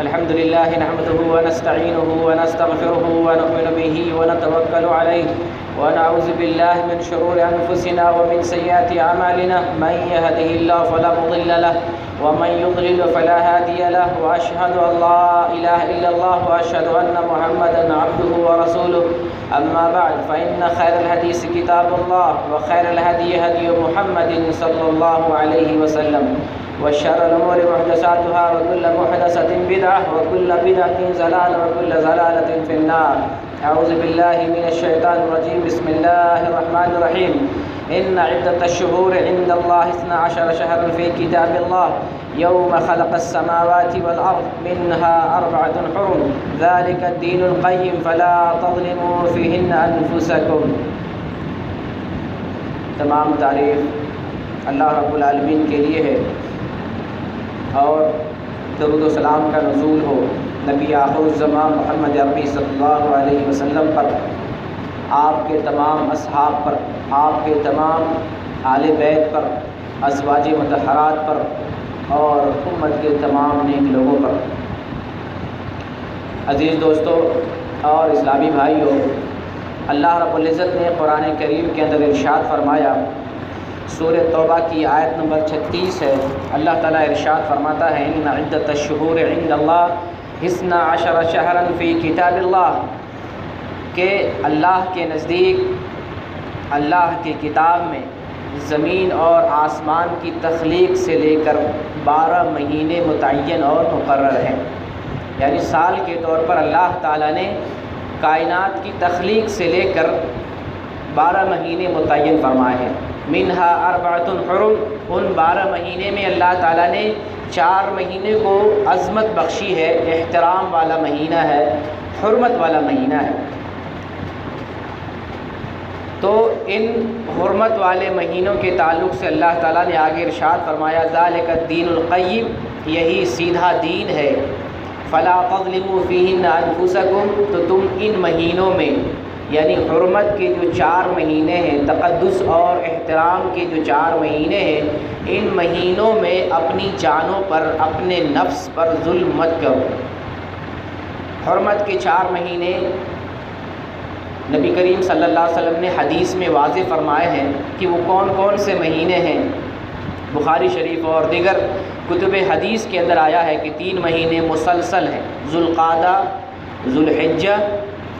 الحمد لله نحمده ونستعينه ونستغفره ونؤمن به ونتوكل عليه ونعوذ بالله من شرور أنفسنا ومن سيئات أعمالنا من يهده الله فلا مضل له ومن يضلل فلا هادي له وأشهد أن لا إله إلا الله وأشهد أن محمدا عبده ورسوله أما بعد فإن خير الحديث كتاب الله وخير الهدي هدي محمد صلى الله عليه وسلم وشر الأمور محدثاتها وكل محدثة بدعة وكل بدعة ضلالة وكل ضلالة في النار. أعوذ بالله من الشيطان الرجيم. بسم الله الرحمن الرحيم. إن عدة الشهور عند الله 12 شهرا في كتاب الله يوم خلق السماوات والأرض منها 4 حرم ذلك الدين القيم فلا تظلموا فيهن أنفسكم. تمام تعریف اللہ رب العالمین کے لیے ہے اور درود و سلام کا نزول ہو نبی آخر الزمان محمد عربی صلی اللہ علیہ وسلم پر، آپ کے تمام اصحاب پر، آپ کے تمام آل بیت پر، ازواج مطہرات پر اور امت کے تمام نیک لوگوں پر. عزیز دوستو اور اسلامی بھائیوں، اللہ رب العزت نے قرآن کریم کے اندر ارشاد فرمایا، سورہ توبہ کی آیت نمبر 36 ہے. اللہ تعالیٰ ارشاد فرماتا ہے ان عدت الشہور عند اللہ 12 شہرا فی کتاب اللہ، کہ اللہ کے نزدیک اللہ کی کتاب میں زمین اور آسمان کی تخلیق سے لے کر 12 مہینے متعین اور مقرر ہیں. یعنی سال کے طور پر اللہ تعالیٰ نے کائنات کی تخلیق سے لے کر 12 مہینے متعین فرمائے ہیں. منہا 4 حرم، ان 12 مہینے میں اللہ تعالیٰ نے 4 مہینے کو عظمت بخشی ہے، احترام والا مہینہ ہے، حرمت والا مہینہ ہے. تو ان حرمت والے مہینوں کے تعلق سے اللہ تعالیٰ نے آگے ارشاد فرمایا ذالک الدین القیم، یہی سیدھا دین ہے. فلا تظلموا فیہن انفسکم، تو تم ان مہینوں میں یعنی حرمت کے جو 4 مہینے ہیں، تقدس اور احترام کے جو 4 مہینے ہیں، ان مہینوں میں اپنی جانوں پر، اپنے نفس پر ظلم مت کرو. حرمت کے 4 مہینے نبی کریم صلی اللہ علیہ وسلم نے حدیث میں واضح فرمائے ہیں کہ وہ کون کون سے مہینے ہیں. بخاری شریف اور دیگر کتب حدیث کے اندر آیا ہے کہ 3 مہینے مسلسل ہیں، ذوالقعدہ، ذوالحجہ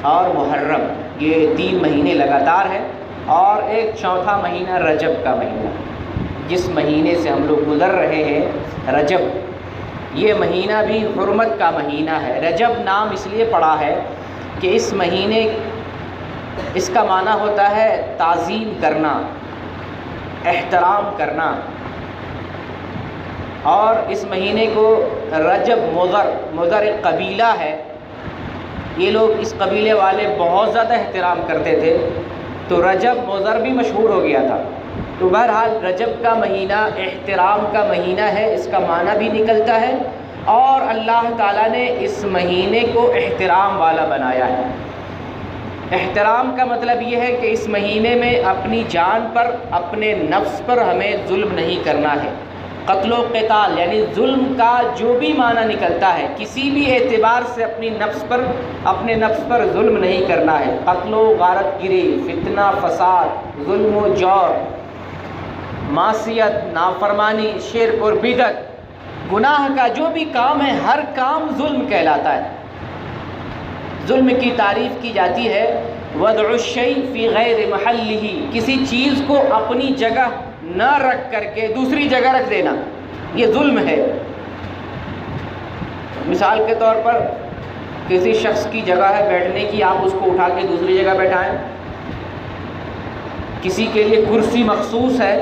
اور محرم، یہ 3 مہینے لگاتار ہیں. اور ایک چوتھا مہینہ رجب کا مہینہ، جس مہینے سے ہم لوگ گزر رہے ہیں، رجب، یہ مہینہ بھی حرمت کا مہینہ ہے. رجب نام اس لیے پڑا ہے کہ اس مہینے، اس کا معنی ہوتا ہے تعظیم کرنا، احترام کرنا. اور اس مہینے کو رجب مضر ایک قبیلہ ہے، یہ لوگ اس قبیلے والے بہت زیادہ احترام کرتے تھے، تو رجب مضر بھی مشہور ہو گیا تھا. تو بہرحال رجب کا مہینہ احترام کا مہینہ ہے، اس کا معنی بھی نکلتا ہے، اور اللہ تعالیٰ نے اس مہینے کو احترام والا بنایا ہے. احترام کا مطلب یہ ہے کہ اس مہینے میں اپنی جان پر، اپنے نفس پر ہمیں ظلم نہیں کرنا ہے. قتل و قتال یعنی ظلم کا جو بھی معنی نکلتا ہے، کسی بھی اعتبار سے اپنے نفس پر ظلم نہیں کرنا ہے. قتل و غارت گری، فتنہ فساد، ظلم و جور، معصیت، نافرمانی، شرک اور بدعت، گناہ کا جو بھی کام ہے، ہر کام ظلم کہلاتا ہے. ظلم کی تعریف کی جاتی ہے وضع الشیء فی غیر محلہ، کسی چیز کو اپنی جگہ نہ رکھ کر کے دوسری جگہ رکھ دینا، یہ ظلم ہے. مثال کے طور پر کسی شخص کی جگہ ہے بیٹھنے کی، آپ اس کو اٹھا کے دوسری جگہ بیٹھائیں. کسی کے لیے کرسی مخصوص ہے،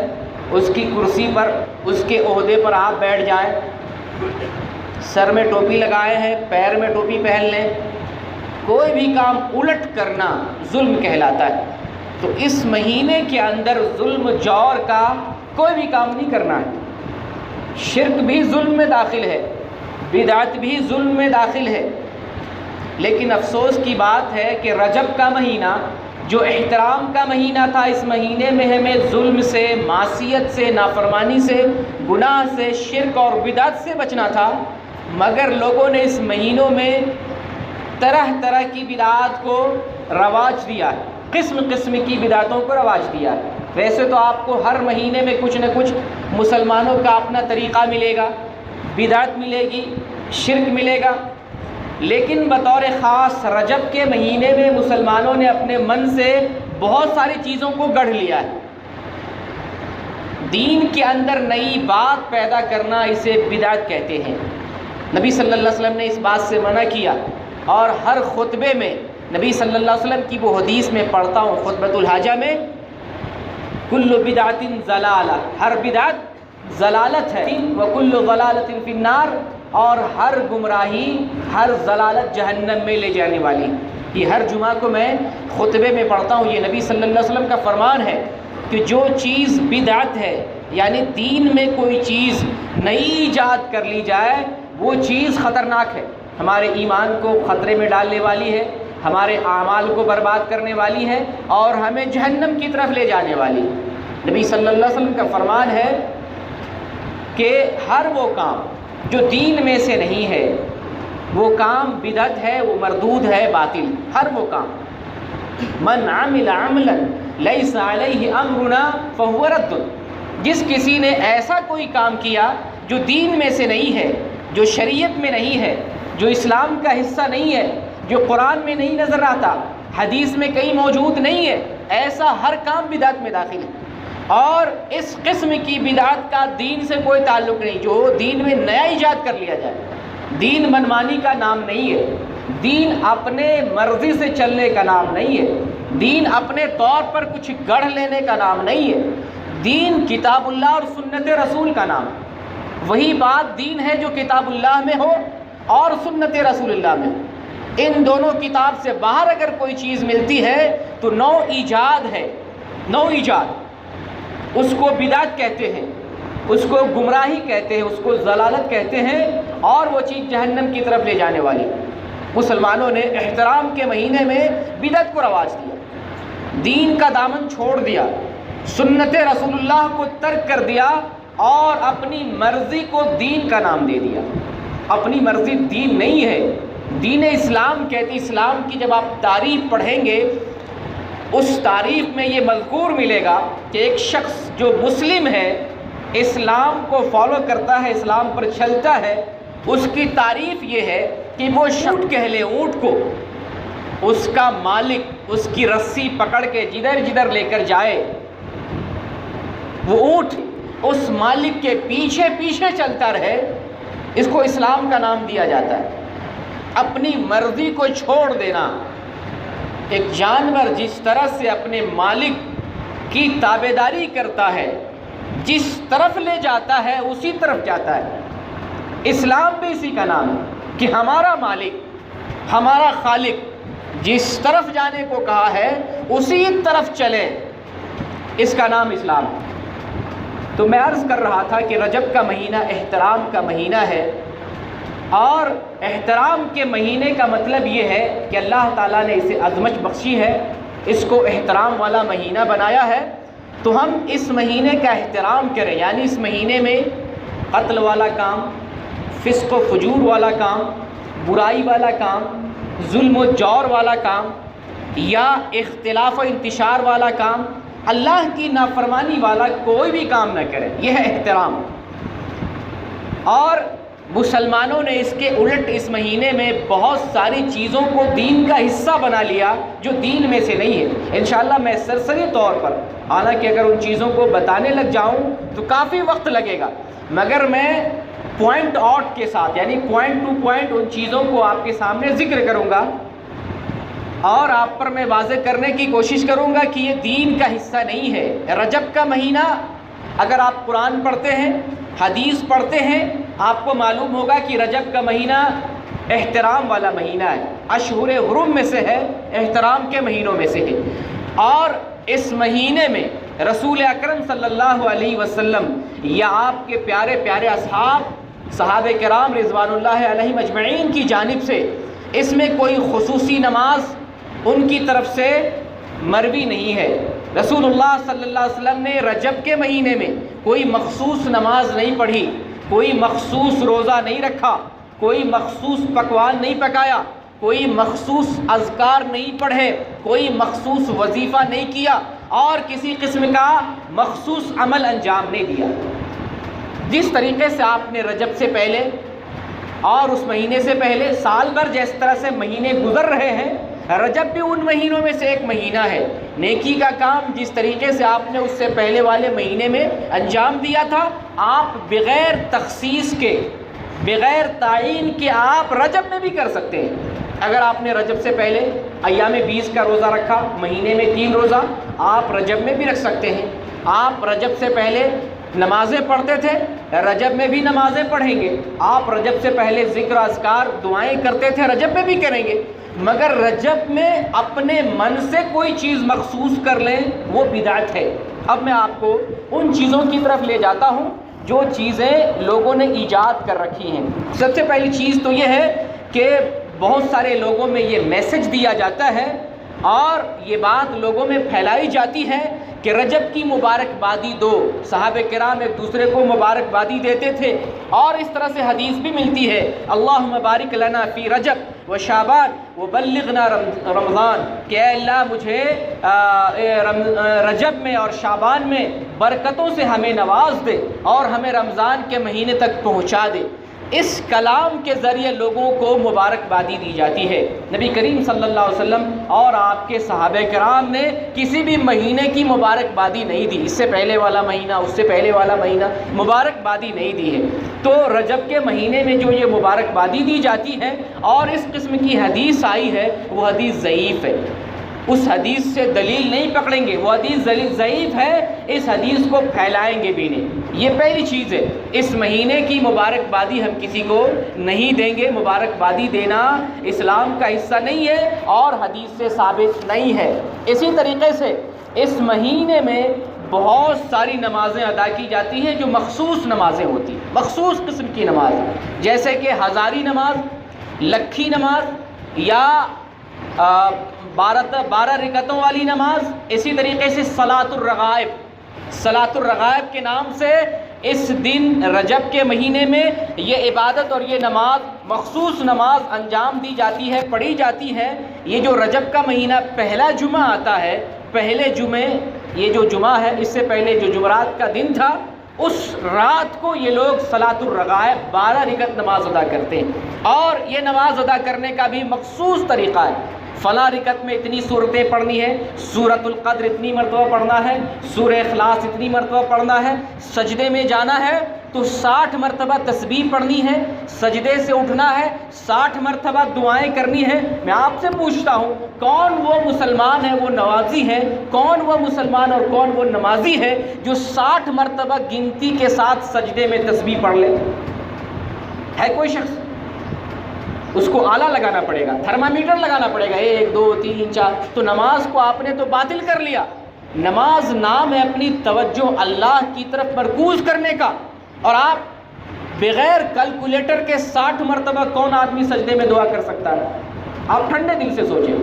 اس کی کرسی پر، اس کے عہدے پر آپ بیٹھ جائیں. سر میں ٹوپی لگائے ہیں، پیر میں ٹوپی پہن لیں، کوئی بھی کام الٹ کرنا ظلم کہلاتا ہے. تو اس مہینے کے اندر ظلم جور کا کوئی بھی کام نہیں کرنا ہے. شرک بھی ظلم میں داخل ہے، بدعت بھی ظلم میں داخل ہے. لیکن افسوس کی بات ہے کہ رجب کا مہینہ جو احترام کا مہینہ تھا، اس مہینے میں ہمیں ظلم سے، معصیت سے، نافرمانی سے، گناہ سے، شرک اور بدعت سے بچنا تھا. مگر لوگوں نے اس مہینوں میں طرح طرح کی بدعات کو رواج دیا ہے، قسم قسم کی بدعتوں کو رواج دیا ہے۔ ویسے تو آپ کو ہر مہینے میں کچھ نہ کچھ مسلمانوں کا اپنا طریقہ ملے گا، بدعت ملے گی، شرک ملے گا، لیکن بطور خاص رجب کے مہینے میں مسلمانوں نے اپنے من سے بہت ساری چیزوں کو گڑھ لیا ہے۔ دین کے اندر نئی بات پیدا کرنا اسے بدعت کہتے ہیں۔ نبی صلی اللہ علیہ وسلم نے اس بات سے منع کیا، اور ہر خطبے میں نبی صلی اللہ علیہ وسلم کی وہ حدیث میں پڑھتا ہوں خطبۃ الحاجہ میں، کل بدعت ضلالہ، ہر بدعت ضلالت ہے، وکل ضلالۃ فی النار، اور ہر گمراہی، ہر ضلالت جہنم میں لے جانے والی۔ یہ ہر جمعہ کو میں خطبے میں پڑھتا ہوں، یہ نبی صلی اللہ علیہ وسلم کا فرمان ہے کہ جو چیز بدعت ہے، یعنی دین میں کوئی چیز نئی ایجاد کر لی جائے، وہ چیز خطرناک ہے، ہمارے ایمان کو خطرے میں ڈالنے والی ہے، ہمارے اعمال کو برباد کرنے والی ہے، اور ہمیں جہنم کی طرف لے جانے والی۔ نبی صلی اللہ علیہ وسلم کا فرمان ہے کہ ہر وہ کام جو دین میں سے نہیں ہے، وہ کام بدعت ہے، وہ مردود ہے، باطل، ہر وہ کام۔ من عمل عملا لیس علیہ امرنا فہو رد، جس کسی نے ایسا کوئی کام کیا جو دین میں سے نہیں ہے، جو شریعت میں نہیں ہے، جو اسلام کا حصہ نہیں ہے، جو قرآن میں نہیں نظر آتا، حدیث میں کہیں موجود نہیں ہے، ایسا ہر کام بدعت میں داخل ہے۔ اور اس قسم کی بدعت کا دین سے کوئی تعلق نہیں، جو دین میں نیا ایجاد کر لیا جائے۔ دین منمانی کا نام نہیں ہے، دین اپنے مرضی سے چلنے کا نام نہیں ہے، دین اپنے طور پر کچھ گڑھ لینے کا نام نہیں ہے، دین کتاب اللہ اور سنت رسول کا نام ہے۔ وہی بات دین ہے جو کتاب اللہ میں ہو اور سنت رسول اللہ میں ہو۔ ان دونوں کتاب سے باہر اگر کوئی چیز ملتی ہے تو نو ایجاد ہے، نو ایجاد، اس کو بدعت کہتے ہیں، اس کو گمراہی کہتے ہیں، اس کو ضلالت کہتے ہیں، اور وہ چیز جہنم کی طرف لے جانے والی۔ مسلمانوں نے احترام کے مہینے میں بدعت کو رواج دیا، دین کا دامن چھوڑ دیا، سنت رسول اللہ کو ترک کر دیا، اور اپنی مرضی کو دین کا نام دے دیا۔ اپنی مرضی دین نہیں ہے، دین اسلام کہتی۔ اسلام کی جب آپ تعریف پڑھیں گے، اس تعریف میں یہ مذکور ملے گا کہ ایک شخص جو مسلم ہے، اسلام کو فالو کرتا ہے، اسلام پر چلتا ہے، اس کی تعریف یہ ہے کہ وہ اونٹ کہہ لے، اونٹ کو اس کا مالک اس کی رسی پکڑ کے جدھر جدھر لے کر جائے، وہ اونٹ اس مالک کے پیچھے پیچھے چلتا رہے، اس کو اسلام کا نام دیا جاتا ہے۔ اپنی مرضی کو چھوڑ دینا، ایک جانور جس طرح سے اپنے مالک کی تابعداری کرتا ہے، جس طرف لے جاتا ہے اسی طرف جاتا ہے، اسلام بھی اسی کا نام ہے کہ ہمارا مالک، ہمارا خالق جس طرف جانے کو کہا ہے اسی طرف چلے، اس کا نام اسلام ہے۔ تو میں عرض کر رہا تھا کہ رجب کا مہینہ احترام کا مہینہ ہے، اور احترام کے مہینے کا مطلب یہ ہے کہ اللہ تعالیٰ نے اسے عظمت بخشی ہے، اس کو احترام والا مہینہ بنایا ہے، تو ہم اس مہینے کا احترام کریں۔ یعنی اس مہینے میں قتل والا کام، فسق و فجور والا کام، برائی والا کام، ظلم و جور والا کام، یا اختلاف و انتشار والا کام، اللہ کی نافرمانی والا کوئی بھی کام نہ کرے، یہ ہے احترام۔ اور مسلمانوں نے اس کے الٹ اس مہینے میں بہت ساری چیزوں کو دین کا حصہ بنا لیا جو دین میں سے نہیں ہے۔ انشاءاللہ میں سرسری طور پر، حالانکہ اگر ان چیزوں کو بتانے لگ جاؤں تو کافی وقت لگے گا، مگر میں پوائنٹ آؤٹ کے ساتھ، یعنی پوائنٹ ٹو پوائنٹ ان چیزوں کو آپ کے سامنے ذکر کروں گا، اور آپ پر میں واضح کرنے کی کوشش کروں گا کہ یہ دین کا حصہ نہیں ہے۔ رجب کا مہینہ، اگر آپ قرآن پڑھتے ہیں، حدیث پڑھتے ہیں، آپ کو معلوم ہوگا کہ رجب کا مہینہ احترام والا مہینہ ہے، اشہر حرم میں سے ہے، احترام کے مہینوں میں سے ہے۔ اور اس مہینے میں رسول اکرم صلی اللہ علیہ وسلم یا آپ کے پیارے پیارے اصحاب، صحابہ کرام رضوان اللہ علیہم اجمعین کی جانب سے اس میں کوئی خصوصی نماز ان کی طرف سے مروی نہیں ہے۔ رسول اللہ صلی اللہ علیہ وسلم نے رجب کے مہینے میں کوئی مخصوص نماز نہیں پڑھی، کوئی مخصوص روزہ نہیں رکھا، کوئی مخصوص پکوان نہیں پکایا، کوئی مخصوص اذکار نہیں پڑھے، کوئی مخصوص وظیفہ نہیں کیا، اور کسی قسم کا مخصوص عمل انجام نہیں دیا۔ جس طریقے سے آپ نے رجب سے پہلے اور اس مہینے سے پہلے سال بھر جس طرح سے مہینے گزر رہے ہیں، رجب بھی ان مہینوں میں سے ایک مہینہ ہے۔ نیکی کا کام جس طریقے سے آپ نے اس سے پہلے والے مہینے میں انجام دیا تھا، آپ بغیر تخصیص کے، بغیر تعین کے آپ رجب میں بھی کر سکتے ہیں۔ اگر آپ نے رجب سے پہلے ایام 20 کا روزہ رکھا، مہینے میں 3 روزہ، آپ رجب میں بھی رکھ سکتے ہیں۔ آپ رجب سے پہلے نمازیں پڑھتے تھے، رجب میں بھی نمازیں پڑھیں گے۔ آپ رجب سے پہلے ذکر اذکار دعائیں کرتے تھے، رجب میں بھی کریں گے۔ مگر رجب میں اپنے من سے کوئی چیز مخصوص کر لیں، وہ بدعت ہے۔ اب میں آپ کو ان چیزوں کی طرف لے جاتا ہوں جو چیزیں لوگوں نے ایجاد کر رکھی ہیں۔ سب سے پہلی چیز تو یہ ہے کہ بہت سارے لوگوں میں یہ میسج دیا جاتا ہے اور یہ بات لوگوں میں پھیلائی جاتی ہے کہ رجب کی مبارکبادی دو۔ صحابہ کرام ایک دوسرے کو مبارکبادی دیتے تھے، اور اس طرح سے حدیث بھی ملتی ہے، اللہم بارک لنا فی رجب و شعبان وبلغنا رمضان، کہ اے اللہ مجھے رجب میں اور شعبان میں برکتوں سے ہمیں نواز دے اور ہمیں رمضان کے مہینے تک پہنچا دے۔ اس کلام کے ذریعے لوگوں کو مبارکبادی دی جاتی ہے۔ نبی کریم صلی اللہ علیہ وسلم اور آپ کے صحابہ کرام نے کسی بھی مہینے کی مبارکبادی نہیں دی، اس سے پہلے والا مہینہ، اس سے پہلے والا مہینہ، مبارکبادی نہیں دی ہے۔ تو رجب کے مہینے میں جو یہ مبارکبادی دی جاتی ہے اور اس قسم کی حدیث آئی ہے، وہ حدیث ضعیف ہے۔ اس حدیث سے دلیل نہیں پکڑیں گے، وہ حدیث ضعیف ہے، اس حدیث کو پھیلائیں گے بھی نہیں۔ یہ پہلی چیز ہے، اس مہینے کی مبارکبادی ہم کسی کو نہیں دیں گے۔ مبارکبادی دینا اسلام کا حصہ نہیں ہے اور حدیث سے ثابت نہیں ہے۔ اسی طریقے سے اس مہینے میں بہت ساری نمازیں ادا کی جاتی ہیں جو مخصوص نمازیں ہوتی ہیں، مخصوص قسم کی نماز، جیسے کہ ہزاری نماز، لکھی نماز، یا 12 رکعتوں والی نماز۔ اسی طریقے سے صلاۃ الرغائب، صلاۃ الرغائب کے نام سے اس دن رجب کے مہینے میں یہ عبادت اور یہ نماز، مخصوص نماز انجام دی جاتی ہے، پڑھی جاتی ہے۔ یہ جو رجب کا مہینہ پہلا جمعہ آتا ہے، پہلے جمعے، یہ جو جمعہ ہے اس سے پہلے جو جمعرات کا دن تھا، اس رات کو یہ لوگ صلاۃ الرغائب 12 رکعت نماز ادا کرتے ہیں، اور یہ نماز ادا کرنے کا بھی مخصوص طریقہ ہے۔ فلاں رکعت میں اتنی صورتیں پڑھنی ہے، سورۃ القدر اتنی مرتبہ پڑھنا ہے، سورہ اخلاص اتنی مرتبہ پڑھنا ہے، سجدے میں جانا ہے تو 60 مرتبہ تسبیح پڑھنی ہے، سجدے سے اٹھنا ہے 60 مرتبہ دعائیں کرنی ہے۔ میں آپ سے پوچھتا ہوں، کون وہ مسلمان ہے، وہ نمازی ہے، کون وہ مسلمان اور کون وہ نمازی ہے جو 60 مرتبہ گنتی کے ساتھ سجدے میں تسبیح پڑھ لے؟ ہے کوئی شخص؟ اس کو آلہ لگانا پڑے گا، تھرمامیٹر لگانا پڑے گا، 1 2 3 4۔ تو نماز کو آپ نے تو باطل کر لیا۔ نماز نام ہے اپنی توجہ اللہ کی طرف مرکوز کرنے کا، اور آپ بغیر کیلکولیٹر کے 60 مرتبہ کون آدمی سجدے میں دعا کر سکتا ہے؟ آپ ٹھنڈے دل سے سوچیں۔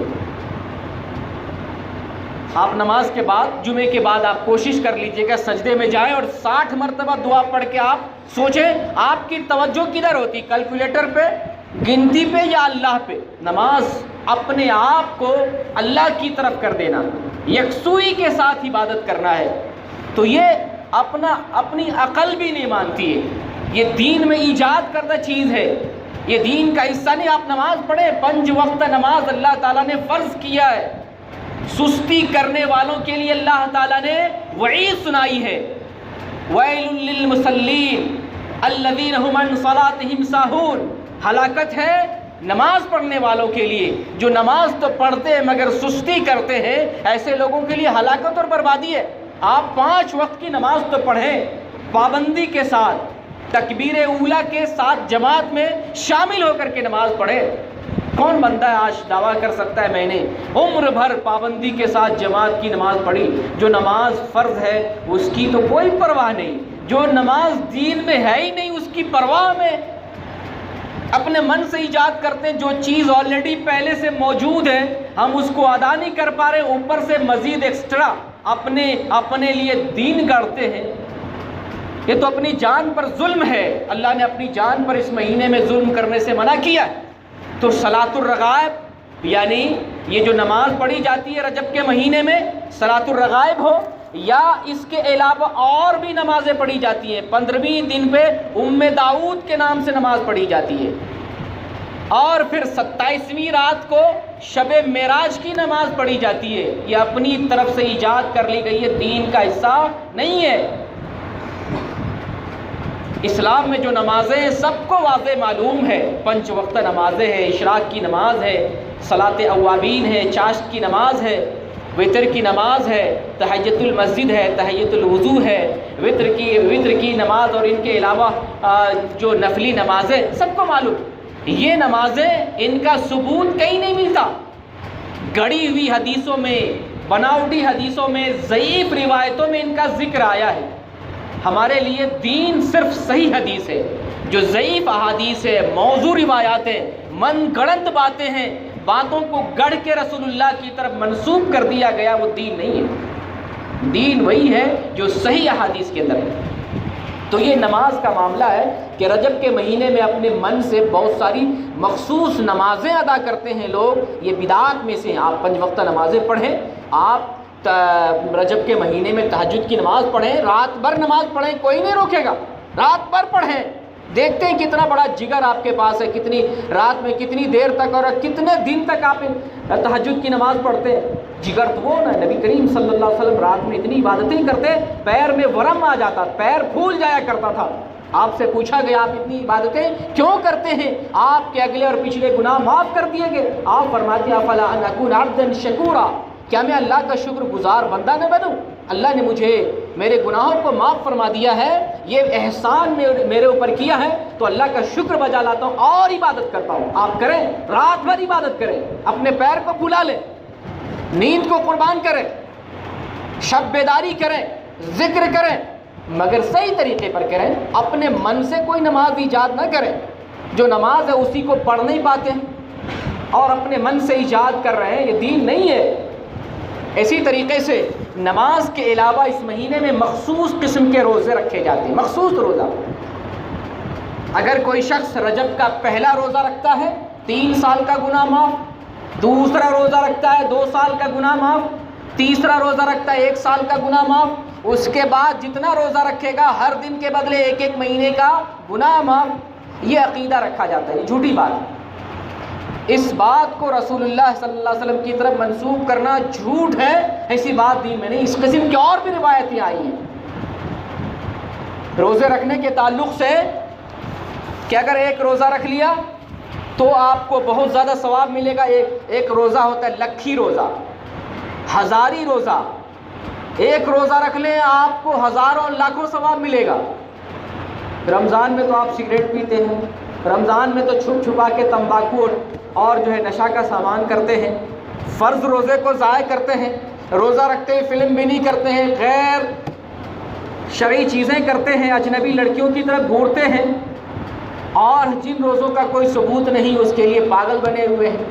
آپ نماز کے بعد، جمعے کے بعد آپ کوشش کر لیجئے گا سجدے میں جائیں اور 60 مرتبہ دعا پڑھ کے آپ سوچیں آپ کی توجہ کدھر ہوتی، کیلکولیٹر پہ، گنتی پہ، یا اللہ پہ؟ نماز اپنے آپ کو اللہ کی طرف کر دینا، یکسوئی کے ساتھ عبادت کرنا ہے۔ تو یہ اپنی عقل بھی نہیں مانتی ہے، یہ دین میں ایجاد کردہ چیز ہے، یہ دین کا حصہ نہیں۔ آپ نماز پڑھیں، 5 وقت نماز اللہ تعالیٰ نے فرض کیا ہے۔ سستی کرنے والوں کے لیے اللہ تعالیٰ نے وعید سنائی ہے، وَيْلٌ لِّلْمُصَلِّينَ الَّذِينَ هُمْ عَنْ صَلَاتِهِمْ سَاهُونَ۔ ہلاکت ہے نماز پڑھنے والوں کے لیے، جو نماز تو پڑھتے ہیں مگر سستی کرتے ہیں، ایسے لوگوں کے لیے ہلاکت اور بربادی ہے۔ آپ 5 وقت کی نماز تو پڑھیں پابندی کے ساتھ، تکبیر اولیٰ کے ساتھ جماعت میں شامل ہو کر کے نماز پڑھیں۔ کون بندہ ہے آج دعویٰ کر سکتا ہے میں نے عمر بھر پابندی کے ساتھ جماعت کی نماز پڑھی؟ جو نماز فرض ہے اس کی تو کوئی پرواہ نہیں، جو نماز دین میں ہے ہی نہیں اس کی پرواہ میں اپنے من سے ایجاد کرتے ہیں۔ جو چیز آلریڈی پہلے سے موجود ہے ہم اس کو ادا نہیں کر پا رہے، اوپر سے مزید ایکسٹرا اپنے لیے دین گڑھتے ہیں۔ یہ تو اپنی جان پر ظلم ہے، اللہ نے اپنی جان پر اس مہینے میں ظلم کرنے سے منع کیا۔ تو صلاۃ الرغائب یعنی یہ جو نماز پڑھی جاتی ہے رجب کے مہینے میں، صلاۃ الرغائب ہو یا اس کے علاوہ اور بھی نمازیں پڑھی جاتی ہیں۔ 15ویں دن پہ ام داؤد کے نام سے نماز پڑھی جاتی ہے، اور پھر 27ویں رات کو شب معراج کی نماز پڑھی جاتی ہے۔ یہ اپنی طرف سے ایجاد کر لی گئی ہے، دین کا حصہ نہیں ہے۔ اسلام میں جو نمازیں ہیں سب کو واضح معلوم ہے، 5 وقت نمازیں ہیں، اشراق کی نماز ہے، صلاۃ اوابین ہے، چاشت کی نماز ہے، وطر کی نماز ہے، تحیۃ المسجد ہے، تحیۃ الوضو ہے، وطر کی نماز، اور ان کے علاوہ جو نفلی نمازیں سب کو معلوم۔ یہ نمازیں ان کا ثبوت کہیں نہیں ملتا، گڑی ہوئی حدیثوں میں، بناوٹی حدیثوں میں، ضعیف روایتوں میں ان کا ذکر آیا ہے۔ ہمارے لیے دین صرف صحیح حدیث ہے، جو ضعیف احادیث ہے، موضوع روایات ہیں، من گڑنت باتیں ہیں، باتوں کو گڑھ کے رسول اللہ کی طرف منسوب کر دیا گیا، وہ دین نہیں ہے۔ دین وہی ہے جو صحیح احادیث کے اندر ہے۔ تو یہ نماز کا معاملہ ہے کہ رجب کے مہینے میں اپنے من سے بہت ساری مخصوص نمازیں ادا کرتے ہیں لوگ، یہ بدعات میں سے ہیں۔ آپ 5 وقت نمازیں پڑھیں، آپ رجب کے مہینے میں تہجد کی نماز پڑھیں، رات بھر نماز پڑھیں، کوئی نہیں روکے گا، رات بھر پڑھیں۔ دیکھتے ہیں کتنا بڑا جگر آپ کے پاس ہے، کتنی رات میں کتنی دیر تک اور کتنے دن تک آپ تہجد کی نماز پڑھتے ہیں۔ جگر تو وہ نا، نبی کریم صلی اللہ علیہ وسلم رات میں اتنی عبادتیں کرتے، پیر میں ورم آ جاتا، پیر پھول جایا کرتا تھا۔ آپ سے پوچھا گیا آپ اتنی عبادتیں کیوں کرتے ہیں؟ آپ کے اگلے اور پچھلے گناہ معاف کر دیے گئے۔ آپ فرماتے ہیں افلا ان اکون عبدا شکورا، کیا میں اللہ کا شکر گزار بندہ نہ بنوں؟ اللہ نے مجھے میرے گناہوں کو معاف فرما دیا ہے، یہ احسان میرے اوپر کیا ہے، تو اللہ کا شکر بجا لاتا ہوں اور عبادت کرتا ہوں۔ آپ کریں، رات بھر عبادت کریں، اپنے پیر کو پھلا لیں، نیند کو قربان کریں، شب بیداری کریں، ذکر کریں، مگر صحیح طریقے پر کریں۔ اپنے من سے کوئی نماز ایجاد نہ کریں، جو نماز ہے اسی کو پڑھ نہیں پاتے ہیں اور اپنے من سے ایجاد کر رہے ہیں، یہ دین نہیں ہے۔ اسی طریقے سے نماز کے علاوہ اس مہینے میں مخصوص قسم کے روزے رکھے جاتے ہیں، مخصوص روزہ۔ اگر کوئی شخص رجب کا پہلا روزہ رکھتا ہے 3 سال کا گناہ معاف، دوسرا روزہ رکھتا ہے 2 سال کا گناہ معاف، تیسرا روزہ رکھتا ہے 1 سال کا گناہ معاف، اس کے بعد جتنا روزہ رکھے گا ہر دن کے بدلے 1 مہینے کا گناہ معاف۔ یہ عقیدہ رکھا جاتا ہے، یہ جھوٹی بات ہے۔ اس بات کو رسول اللہ صلی اللہ علیہ وسلم کی طرف منسوب کرنا جھوٹ ہے، ایسی بات دین میں نہیں۔ اس قسم کی اور بھی روایتیں آئی ہیں روزے رکھنے کے تعلق سے کہ اگر 1 روزہ رکھ لیا تو آپ کو بہت زیادہ ثواب ملے گا۔ ایک روزہ ہوتا ہے لکھی روزہ، ہزاری روزہ، 1 روزہ رکھ لیں آپ کو ہزاروں لاکھوں ثواب ملے گا۔ رمضان میں تو آپ سگریٹ پیتے ہیں، رمضان میں تو چھپ چھپا کے تمباکو اور جو ہے نشہ کا سامان کرتے ہیں، فرض روزے کو ضائع کرتے ہیں، روزہ رکھتے ہیں فلم بینی کرتے ہیں، غیر شرعی چیزیں کرتے ہیں، اجنبی لڑکیوں کی طرف گھورتے ہیں، اور جن روزوں کا کوئی ثبوت نہیں اس کے لیے پاگل بنے ہوئے ہیں۔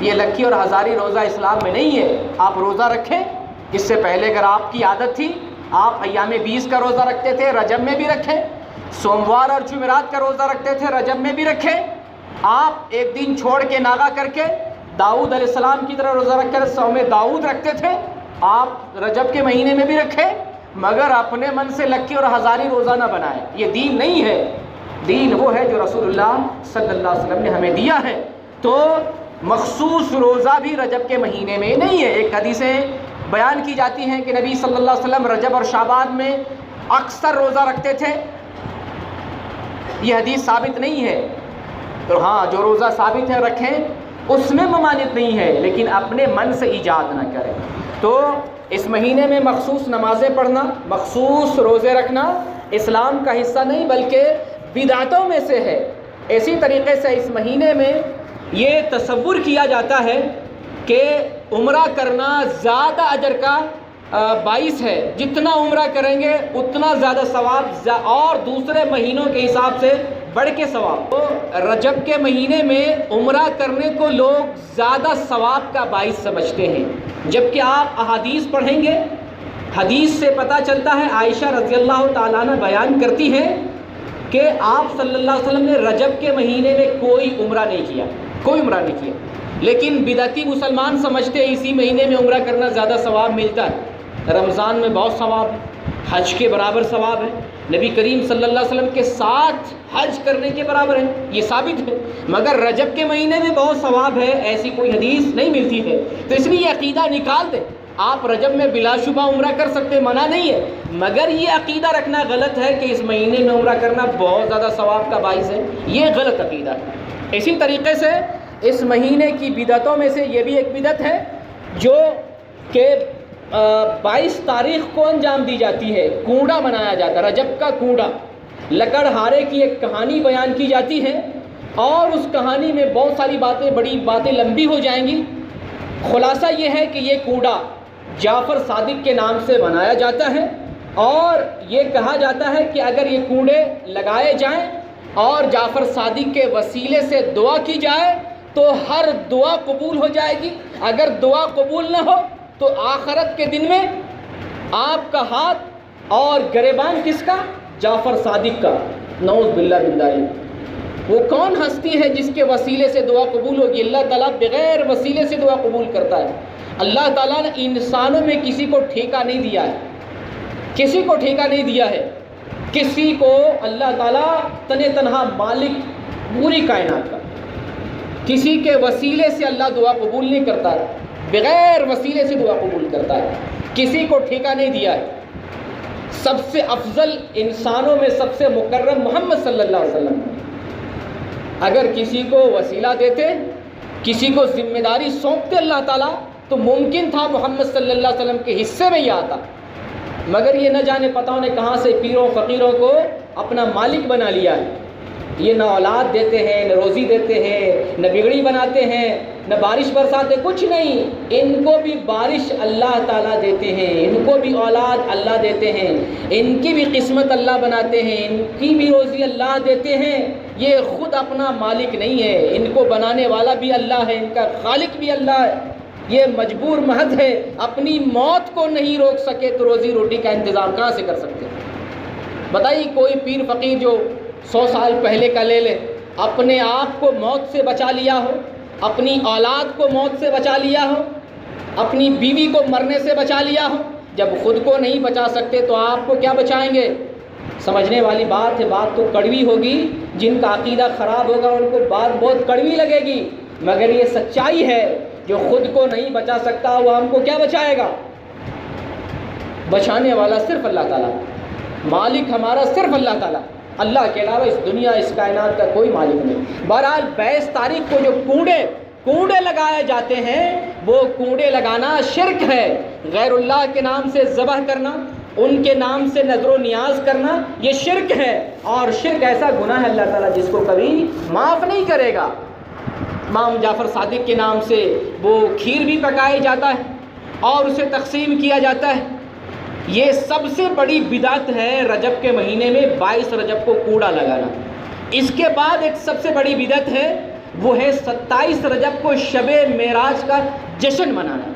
یہ لکھی اور ہزاری روزہ اسلام میں نہیں ہے۔ آپ روزہ رکھیں، اس سے پہلے اگر آپ کی عادت تھی آپ ایام 20 کا روزہ رکھتے تھے، رجب میں بھی رکھیں، سوموار اور جمعرات کا روزہ رکھتے تھے، رجب میں بھی رکھیں۔ آپ 1 دن چھوڑ کے ناغا کر کے داؤد علیہ السلام کی طرح روزہ رکھ کر صوم داؤد رکھتے تھے، آپ رجب کے مہینے میں بھی رکھیں، مگر اپنے من سے لکی اور ہزاری روزہ نہ بنائیں۔ یہ دین نہیں ہے۔ دین وہ ہے جو رسول اللہ صلی اللہ علیہ وسلم نے ہمیں دیا ہے۔ تو مخصوص روزہ بھی رجب کے مہینے میں نہیں ہے۔ ایک حدیثیں بیان کی جاتی ہیں کہ نبی صلی اللہ علیہ وسلم رجب اور شعبان میں اکثر روزہ رکھتے تھے، یہ حدیث ثابت نہیں ہے۔ تو ہاں جو روزہ ثابت ہے رکھیں، اس میں ممانعت نہیں ہے، لیکن اپنے من سے ایجاد نہ کریں۔ تو اس مہینے میں مخصوص نمازیں پڑھنا، مخصوص روزے رکھنا اسلام کا حصہ نہیں بلکہ بدعتوں میں سے ہے۔ اسی طریقے سے اس مہینے میں یہ تصور کیا جاتا ہے کہ عمرہ کرنا زیادہ اجر کا باعث ہے، جتنا عمرہ کریں گے اتنا زیادہ ثواب، اور دوسرے مہینوں کے حساب سے بڑھ کے ثواب۔ تو رجب کے مہینے میں عمرہ کرنے کو لوگ زیادہ ثواب کا باعث سمجھتے ہیں، جبکہ آپ احادیث پڑھیں گے حدیث سے پتہ چلتا ہے، عائشہ رضی اللہ تعالیٰ عنہ بیان کرتی ہیں کہ آپ صلی اللہ علیہ وسلم نے رجب کے مہینے میں کوئی عمرہ نہیں کیا، کوئی عمرہ نہیں کیا، لیکن بدعتی مسلمان سمجھتے ہیں اسی مہینے میں عمرہ کرنا زیادہ ثواب ملتا ہے۔ رمضان میں بہت ثواب ہے، حج کے برابر ثواب ہے، نبی کریم صلی اللہ علیہ وسلم کے ساتھ حج کرنے کے برابر ہے، یہ ثابت ہے، مگر رجب کے مہینے میں بہت ثواب ہے ایسی کوئی حدیث نہیں ملتی ہے۔ تو اس لیے یہ عقیدہ نکال دیں، آپ رجب میں بلا شبہ عمرہ کر سکتے، منع نہیں ہے، مگر یہ عقیدہ رکھنا غلط ہے کہ اس مہینے میں عمرہ کرنا بہت زیادہ ثواب کا باعث ہے، یہ غلط عقیدہ ہے۔ اسی طریقے سے اس مہینے کی بدعتوں میں سے یہ بھی ایک بدعت ہے جو کہ 22 تاریخ کو انجام دی جاتی ہے، کوڑا منایا جاتا ہے، رجب کا کوڑا، لکڑ ہارے کی ایک کہانی بیان کی جاتی ہے اور اس کہانی میں بہت ساری باتیں، بڑی باتیں لمبی ہو جائیں گی۔ خلاصہ یہ ہے کہ یہ کوڑا جعفر صادق کے نام سے منایا جاتا ہے اور یہ کہا جاتا ہے کہ اگر یہ کوڑے لگائے جائیں اور جعفر صادق کے وسیلے سے دعا کی جائے تو ہر دعا قبول ہو جائے گی، اگر دعا قبول نہ ہو تو آخرت کے دن میں آپ کا ہاتھ اور گریبان کس کا؟ جعفر صادق کا، نعوذ باللہ من ذالک۔ وہ کون ہستی ہے جس کے وسیلے سے دعا قبول ہوگی؟ اللہ تعالیٰ بغیر وسیلے سے دعا قبول کرتا ہے۔ اللہ تعالیٰ نے انسانوں میں کسی کو ٹھیکہ نہیں دیا ہے، کسی کو ٹھیکہ نہیں دیا ہے، کسی کو اللہ تعالیٰ تنہا مالک پوری کائنات کا، کسی کے وسیلے سے اللہ دعا قبول نہیں کرتا ہے، بغیر وسیلے سے دعا قبول کرتا ہے، کسی کو ٹھیکہ نہیں دیا ہے۔ سب سے افضل انسانوں میں سب سے مکرم محمد صلی اللہ علیہ وسلم، اگر کسی کو وسیلہ دیتے، کسی کو ذمہ داری سونپتے اللہ تعالیٰ تو ممکن تھا محمد صلی اللہ علیہ وسلم کے حصے میں یہ آتا، مگر یہ نہ جانے پتہ انہیں کہاں سے پیروں فقیروں کو اپنا مالک بنا لیا ہے۔ یہ نہ اولاد دیتے ہیں، نہ روزی دیتے ہیں، نہ بگڑی بناتے ہیں، نہ بارش برساتے، کچھ نہیں، ان کو بھی بارش اللہ تعالیٰ دیتے ہیں، ان کو بھی اولاد اللہ دیتے ہیں، ان کی بھی قسمت اللہ بناتے ہیں، ان کی بھی روزی اللہ دیتے ہیں۔ یہ خود اپنا مالک نہیں ہے، ان کو بنانے والا بھی اللہ ہے، ان کا خالق بھی اللہ ہے، یہ مجبور محض ہے، اپنی موت کو نہیں روک سکے تو روزی روٹی کا انتظام کہاں سے کر سکتے؟ بتائیے کوئی پیر فقیر جو 100 سال پہلے کا لے لے، اپنے آپ کو موت سے بچا لیا ہو، اپنی اولاد کو موت سے بچا لیا ہو، اپنی بیوی کو مرنے سے بچا لیا ہو، جب خود کو نہیں بچا سکتے تو آپ کو کیا بچائیں گے؟ سمجھنے والی بات ہے، بات تو کڑوی ہوگی، جن کا عقیدہ خراب ہوگا ان کو بات بہت کڑوی لگے گی، مگر یہ سچائی ہے۔ جو خود کو نہیں بچا سکتا وہ ہم کو کیا بچائے گا؟ بچانے والا صرف اللہ تعالیٰ، مالک ہمارا صرف اللہ تعالیٰ، اللہ کے علاوہ اس دنیا اس کائنات کا کوئی مالک نہیں۔ بہرحال 22 تاریخ کو جو کوڑے لگائے جاتے ہیں وہ کوڑے لگانا شرک ہے، غیر اللہ کے نام سے ذبح کرنا، ان کے نام سے نظر و نیاز کرنا یہ شرک ہے، اور شرک ایسا گناہ ہے اللہ تعالیٰ جس کو کبھی معاف نہیں کرے گا۔ امام جعفر صادق کے نام سے وہ کھیر بھی پکایا جاتا ہے اور اسے تقسیم کیا جاتا ہے، یہ سب سے بڑی بدعت ہے رجب کے مہینے میں 22 رجب کو کوڑا لگانا۔ اس کے بعد ایک سب سے بڑی بدعت ہے، وہ ہے 27 رجب کو شب معراج کا جشن منانا۔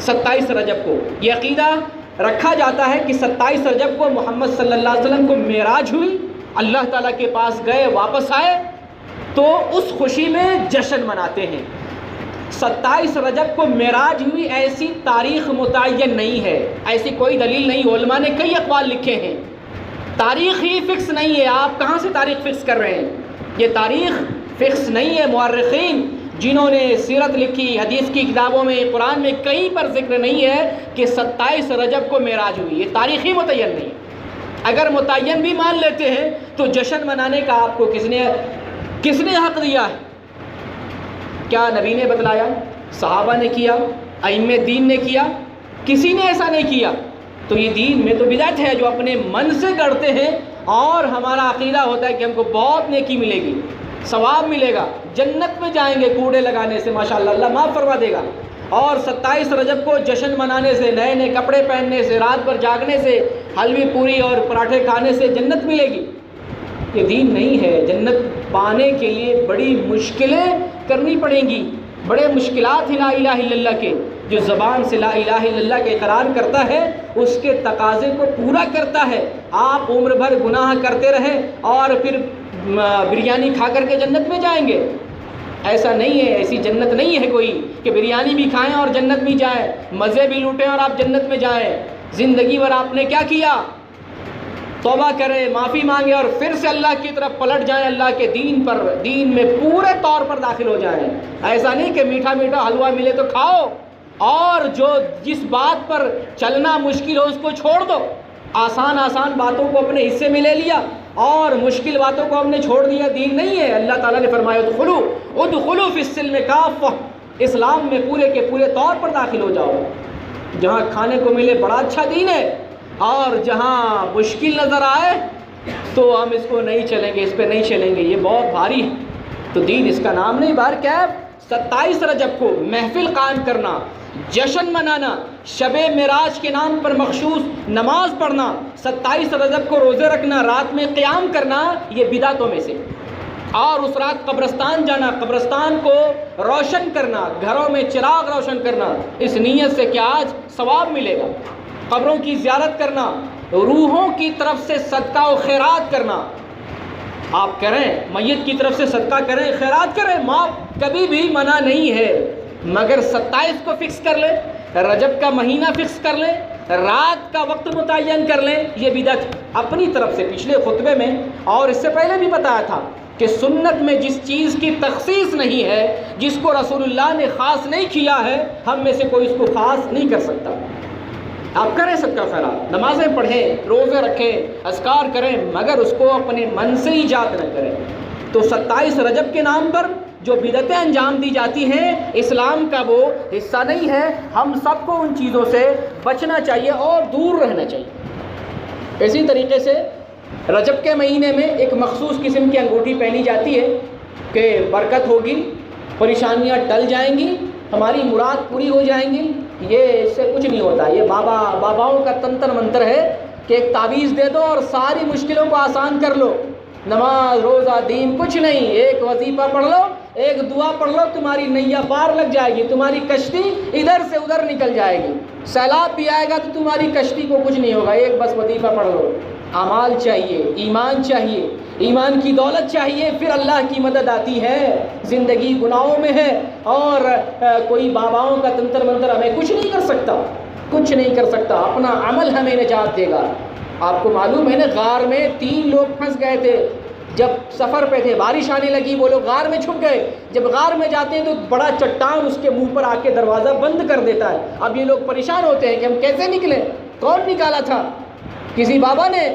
27 رجب کو یہ عقیدہ رکھا جاتا ہے کہ 27 رجب کو محمد صلی اللہ علیہ وسلم کو معراج ہوئی، اللہ تعالیٰ کے پاس گئے، واپس آئے تو اس خوشی میں جشن مناتے ہیں۔ 27 رجب کو معراج ہوئی ایسی تاریخ متعین نہیں ہے، ایسی کوئی دلیل نہیں، علماء نے کئی اقوال لکھے ہیں، تاریخ ہی فکس نہیں ہے۔ آپ کہاں سے تاریخ فکس کر رہے ہیں؟ یہ تاریخ فکس نہیں ہے۔ مورخین جنہوں نے سیرت لکھی، حدیث کی کتابوں میں، قرآن میں کہیں پر ذکر نہیں ہے کہ 27 رجب کو معراج ہوئی، یہ تاریخ ہی متعین نہیں ہے۔ اگر متعین بھی مان لیتے ہیں تو جشن منانے کا آپ کو کس نے حق دیا ہے؟ کیا نبی نے بتلایا؟ صحابہ نے کیا؟ ائمہ دین نے کیا؟ کسی نے ایسا نہیں کیا۔ تو یہ دین میں تو بدعت ہے جو اپنے من سے کرتے ہیں، اور ہمارا عقیدہ ہوتا ہے کہ ہم کو بہت نیکی ملے گی، ثواب ملے گا، جنت میں جائیں گے کوڑے لگانے سے، ماشاءاللہ اللہ معاف فرما دے گا، اور 27 رجب کو جشن منانے سے، نئے نئے کپڑے پہننے سے، رات بھر جاگنے سے، حلوی پوری اور پراٹھے کھانے سے جنت ملے گی۔ یہ دین نہیں ہے۔ جنت پانے کے لیے بڑی مشکلیں کرنی پڑیں گی، بڑے مشکلات ہیں لا الہ الا اللہ کے. جو زبان سے لا الہ الا اللہ کے اقرار کرتا ہے اس کے تقاضے کو پورا کرتا ہے. آپ عمر بھر گناہ کرتے رہے اور پھر بریانی کھا کر کے جنت میں جائیں گے؟ ایسا نہیں ہے، ایسی جنت نہیں ہے کوئی کہ بریانی بھی کھائیں اور جنت بھی جائیں، مزے بھی لوٹیں اور آپ جنت میں جائیں. زندگی بھر آپ نے کیا کیا؟ توبہ کریں، معافی مانگے اور پھر سے اللہ کی طرف پلٹ جائیں، اللہ کے دین میں پورے طور پر داخل ہو جائیں. ایسا نہیں کہ میٹھا میٹھا حلوہ ملے تو کھاؤ اور جس بات پر چلنا مشکل ہو اس کو چھوڑ دو. آسان باتوں کو اپنے حصے میں لے لیا اور مشکل باتوں کو ہم نے چھوڑ دیا. دین نہیں ہے. اللہ تعالیٰ نے فرمایا ادخلوا فی السلم کافہ، اسلام میں پورے کے پورے طور پر داخل ہو جاؤ. جہاں کھانے کو ملے بڑا اچھا دین ہے اور جہاں مشکل نظر آئے تو ہم اس کو نہیں چلیں گے، اس پہ نہیں چلیں گے، یہ بہت بھاری ہے. تو دین اس کا نام نہیں. بہر کیف 27 رجب کو محفل قائم کرنا، جشن منانا، شب معراج کے نام پر مخصوص نماز پڑھنا، 27 رجب کو روزے رکھنا، رات میں قیام کرنا، یہ بدعتوں میں سے. اور اس رات قبرستان جانا، قبرستان کو روشن کرنا، گھروں میں چراغ روشن کرنا، اس نیت سے کہ آج ثواب ملے گا. قبروں کی زیارت کرنا، روحوں کی طرف سے صدقہ و خیرات کرنا. آپ کریں، میت کی طرف سے صدقہ کریں، خیرات کریں، معاف کبھی بھی منع نہیں ہے. مگر 27 کو فکس کر لیں، رجب کا مہینہ فکس کر لیں، رات کا وقت متعین کر لیں، یہ بدعت اپنی طرف سے. پچھلے خطبے میں اور اس سے پہلے بھی بتایا تھا کہ سنت میں جس چیز کی تخصیص نہیں ہے، جس کو رسول اللہ نے خاص نہیں کیا ہے، ہم میں سے کوئی اس کو خاص نہیں کر سکتا. آپ کریں صدقہ خیرات، نمازیں پڑھیں، روزے رکھیں، اذکار کریں، مگر اس کو اپنے من سے ایجاد نہ کریں. تو 27 رجب کے نام پر جو بدعتیں انجام دی جاتی ہیں اسلام کا وہ حصہ نہیں ہے. ہم سب کو ان چیزوں سے بچنا چاہیے اور دور رہنا چاہیے. اسی طریقے سے رجب کے مہینے میں ایک مخصوص قسم کی انگوٹھی پہنی جاتی ہے کہ برکت ہوگی، پریشانیاں ٹل جائیں گی، ہماری مراد پوری ہو جائیں گی. یہ اس سے کچھ نہیں ہوتا. یہ باباؤں کا تنتر منتر ہے کہ ایک تعویذ دے دو اور ساری مشکلوں کو آسان کر لو. نماز روزہ دین کچھ نہیں. ایک وظیفہ پڑھ لو، ایک دعا پڑھ لو، تمہاری نیا پار لگ جائے گی، تمہاری کشتی ادھر سے ادھر نکل جائے گی. سیلاب بھی آئے گا تو تمہاری کشتی کو کچھ نہیں ہوگا. ایک بس وظیفہ پڑھ لو. اعمال چاہیے، ایمان چاہیے، ایمان کی دولت چاہیے، پھر اللہ کی مدد آتی ہے. زندگی گناہوں میں ہے اور کوئی باباؤں کا تنتر منتر ہمیں کچھ نہیں کر سکتا، کچھ نہیں کر سکتا. اپنا عمل ہمیں نجات دے گا. آپ کو معلوم ہے نا، غار میں 3 لوگ پھنس گئے تھے. جب سفر پہ تھے، بارش آنے لگی، وہ لوگ غار میں چھپ گئے. جب غار میں جاتے ہیں تو بڑا چٹان اس کے منہ پر آ کے دروازہ بند کر دیتا ہے. اب یہ لوگ پریشان ہوتے ہیں کہ ہم کیسے نکلیں. کون نکالا تھا؟ کسی بابا نے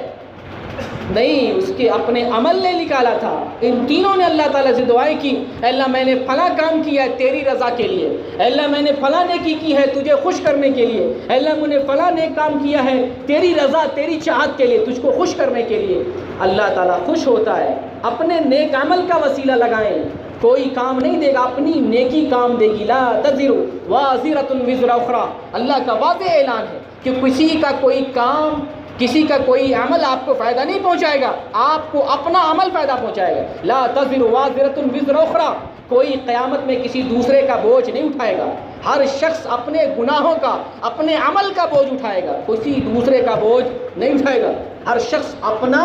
نہیں، اس کے اپنے عمل نے نکالا تھا. ان تینوں نے اللہ تعالیٰ سے دعائیں کی، اے اللہ میں نے فلاں کام کیا ہے تیری رضا کے لیے، اے اللہ میں نے فلاں نیکی کی ہے تجھے خوش کرنے کے لیے، اے اللہ میں نے فلاں نیک کام کیا ہے تیری رضا تیری چاہت کے لیے، تجھ کو خوش کرنے کے لیے. اللہ تعالیٰ خوش ہوتا ہے. اپنے نیک عمل کا وسیلہ لگائیں. کوئی کام نہیں دے گا، اپنی نیکی کام دے گی. لا تزر وازرۃ وزر اخری. اللہ کا واضح اعلان ہے کہ کسی کا کوئی کام، کسی کا کوئی عمل آپ کو فائدہ نہیں پہنچائے گا، آپ کو اپنا عمل فائدہ پہنچائے گا. لا تزر وازرۃ وزر اخری. کوئی قیامت میں کسی دوسرے کا بوجھ نہیں اٹھائے گا. ہر شخص اپنے گناہوں کا، اپنے عمل کا بوجھ اٹھائے گا، کسی دوسرے کا بوجھ نہیں اٹھائے گا. ہر شخص اپنا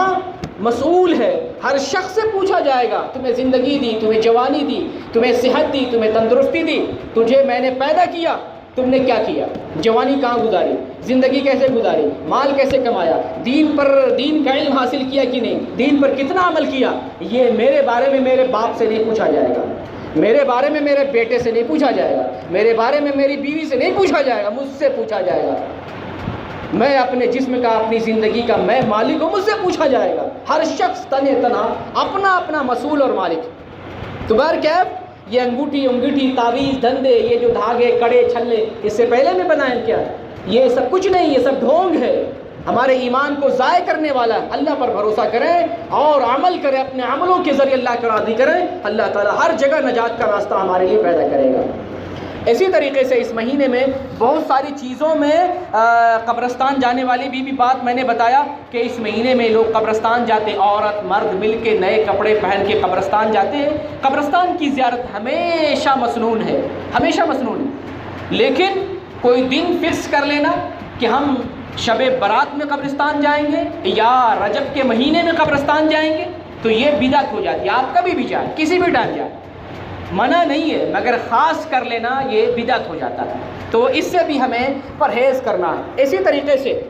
مسئول ہے. ہر شخص سے پوچھا جائے گا، تمہیں زندگی دی، تمہیں جوانی دی، تمہیں صحت دی، تمہیں تندرستی دی، تجھے میں نے پیدا کیا، تم نے کیا کیا؟ جوانی کہاں گزاری؟ زندگی کیسے گزاری؟ مال کیسے کمایا؟ دین کا علم حاصل کیا کہ نہیں؟ دین پر کتنا عمل کیا؟ یہ میرے بارے میں میرے باپ سے نہیں پوچھا جائے گا، میرے بارے میں میرے بیٹے سے نہیں پوچھا جائے گا، میرے بارے میں میری بیوی سے نہیں پوچھا جائے گا، مجھ سے پوچھا جائے گا. میں اپنے جسم کا، اپنی زندگی کا میں مالک ہوں، مجھ سے پوچھا جائے گا. ہر شخص تن تنہا اپنا اپنا مسئول اور مالک. تو بہرکیف یہ انگوٹھی تعویذ دھندے، یہ جو دھاگے کڑے چھلے اس سے پہلے میں بنائیں کیا؟ یہ سب کچھ نہیں، یہ سب ڈھونگ ہے، ہمارے ایمان کو ضائع کرنے والا. اللہ پر بھروسہ کریں اور عمل کریں، اپنے عملوں کے ذریعے اللہ کو راضی کریں. اللہ تعالیٰ ہر جگہ نجات کا راستہ ہمارے لیے پیدا کرے گا. اسی طریقے سے اس مہینے میں بہت ساری چیزوں میں قبرستان جانے والی بھی بات میں نے بتایا کہ اس مہینے میں لوگ قبرستان جاتے ہیں، عورت مرد مل کے نئے کپڑے پہن کے قبرستان جاتے ہیں۔ قبرستان کی زیارت ہمیشہ مسنون ہے، ہمیشہ مسنون ہے، لیکن کوئی دن فکس کر لینا کہ ہم شب برات میں قبرستان جائیں گے یا رجب کے مہینے میں قبرستان جائیں گے، تو یہ بدعت ہو جاتی ہے۔ آپ کبھی بھی جائیں، کسی بھی ٹائم جائیں، منع نہیں ہے، مگر خاص کر لینا یہ بدعت ہو جاتا ہے، تو اس سے بھی ہمیں پرہیز کرنا ہے۔ اسی طریقے سے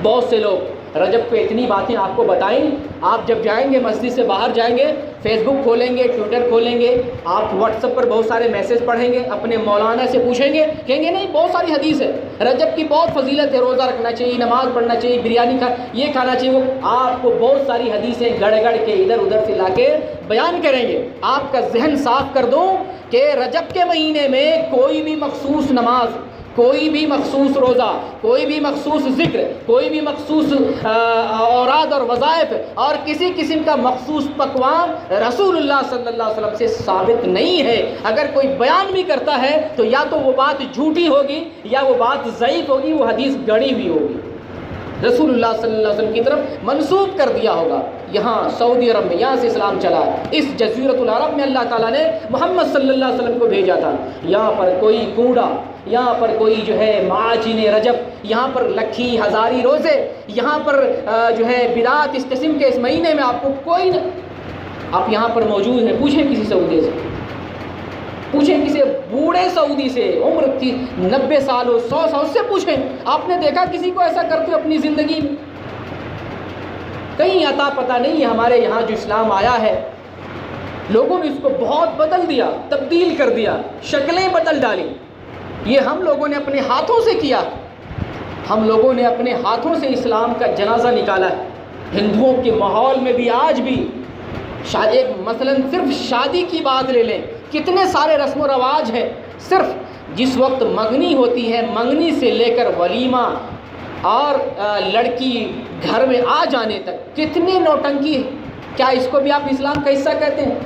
بہت سے لوگ رجب پہ اتنی باتیں آپ کو بتائیں، آپ جب جائیں گے مسجد سے باہر جائیں گے، فیس بک کھولیں گے، ٹویٹر کھولیں گے، آپ واٹس ایپ پر بہت سارے میسج پڑھیں گے، اپنے مولانا سے پوچھیں گے، کہیں گے نہیں بہت ساری حدیث ہے، رجب کی بہت فضیلت ہے، روزہ رکھنا چاہیے، نماز پڑھنا چاہیے، بریانی یہ کھانا چاہیے، وہ آپ کو بہت ساری حدیثیں گڑ گڑ کے ادھر ادھر سے لا کے بیان کریں گے۔ آپ کا ذہن صاف کر دوں کہ رجب کے مہینے میں کوئی بھی مخصوص نماز، کوئی بھی مخصوص روزہ، کوئی بھی مخصوص ذکر، کوئی بھی مخصوص اوراد اور وظائف اور کسی قسم کا مخصوص پکوان رسول اللہ صلی اللہ علیہ وسلم سے ثابت نہیں ہے۔ اگر کوئی بیان بھی کرتا ہے تو یا تو وہ بات جھوٹی ہوگی یا وہ بات ضعیف ہوگی، وہ حدیث گڑی ہوئی ہوگی، رسول اللہ صلی اللہ علیہ وسلم کی طرف منسوب کر دیا ہوگا۔ یہاں سعودی عرب میں یہاں سے اسلام چلا ہے، اس جزیرۃ العرب میں اللہ تعالیٰ نے محمد صلی اللہ علیہ وسلم کو بھیجا تھا۔ یہاں پر کوئی کوڑا، یہاں پر کوئی جو ہے معاجین رجب، یہاں پر لکھی ہزاری روزے، یہاں پر جو ہے بدعات اس قسم کے اس مہینے میں آپ کو کوئی آپ یہاں پر موجود ہیں، پوچھیں کسی سعودی سے، پوچھیں کسی بوڑھے سعودی سے، عمر 90 سال ہو، 100 سال، اس سے پوچھیں آپ نے دیکھا کسی کو ایسا کرتے اپنی زندگی میں؟ کہیں عطا پتہ نہیں ہے۔ ہمارے یہاں جو اسلام آیا ہے لوگوں نے اس کو بہت بدل دیا، تبدیل کر دیا، شکلیں بدل ڈالی۔ یہ ہم لوگوں نے اپنے ہاتھوں سے کیا، ہم لوگوں نے اپنے ہاتھوں سے اسلام کا جنازہ نکالا ہے۔ ہندوؤں کے ماحول میں بھی آج بھی ایک مثلاً صرف شادی کی بات لے لیں، کتنے سارے رسم و رواج ہیں، صرف جس وقت منگنی ہوتی ہے، منگنی سے لے کر ولیمہ اور لڑکی گھر میں آ جانے تک کتنی نوٹنکی ہے۔ کیا اس کو بھی آپ اسلام کا حصہ کہتے ہیں؟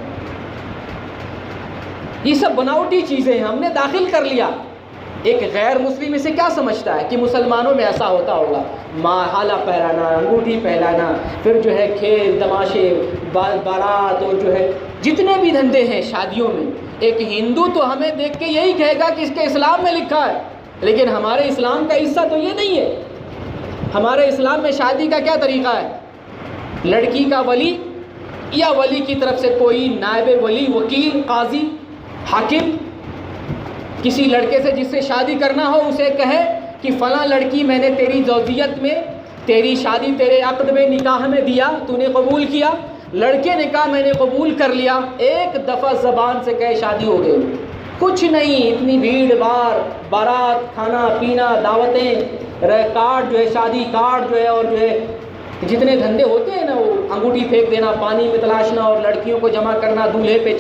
یہ سب بناوٹی چیزیں ہیں، ہم نے داخل کر لیا۔ ایک غیر مسلم اسے کیا سمجھتا ہے کہ مسلمانوں میں ایسا ہوتا ہوگا، حالہ پہرانا، انگوٹھی پہلانا، پھر جو ہے کھیل تماشے، بارات اور جو ہے جتنے بھی دھندے ہیں شادیوں میں۔ ایک ہندو تو ہمیں دیکھ کے یہی کہے گا کہ اس کے اسلام میں لکھا ہے، لیکن ہمارے اسلام کا حصہ تو یہ نہیں ہے۔ ہمارے اسلام میں شادی کا کیا طریقہ ہے؟ لڑکی کا ولی یا ولی کی طرف سے کوئی نائب ولی، وکیل، قاضی، حاکم کسی لڑکے سے جس سے شادی کرنا ہو اسے کہے کہ فلاں لڑکی میں نے تیری زوجیت میں، تیری شادی تیرے عقد میں، نکاح میں دیا، تو نے قبول کیا، لڑکے نے کہا میں نے قبول کر لیا، ایک دفعہ زبان سے کہے شادی ہو گئی۔ کچھ نہیں، اتنی بھیڑ بھاڑ، بارات، کھانا پینا، دعوتیں، کارڈ جو ہے، شادی کارڈ جو ہے، اور جو ہے جتنے دھندے ہوتے ہیں نا، وہ انگوٹھی پھینک دینا، پانی میں تلاشنا اور لڑکیوں کو جمع کرنا، دولہے پہ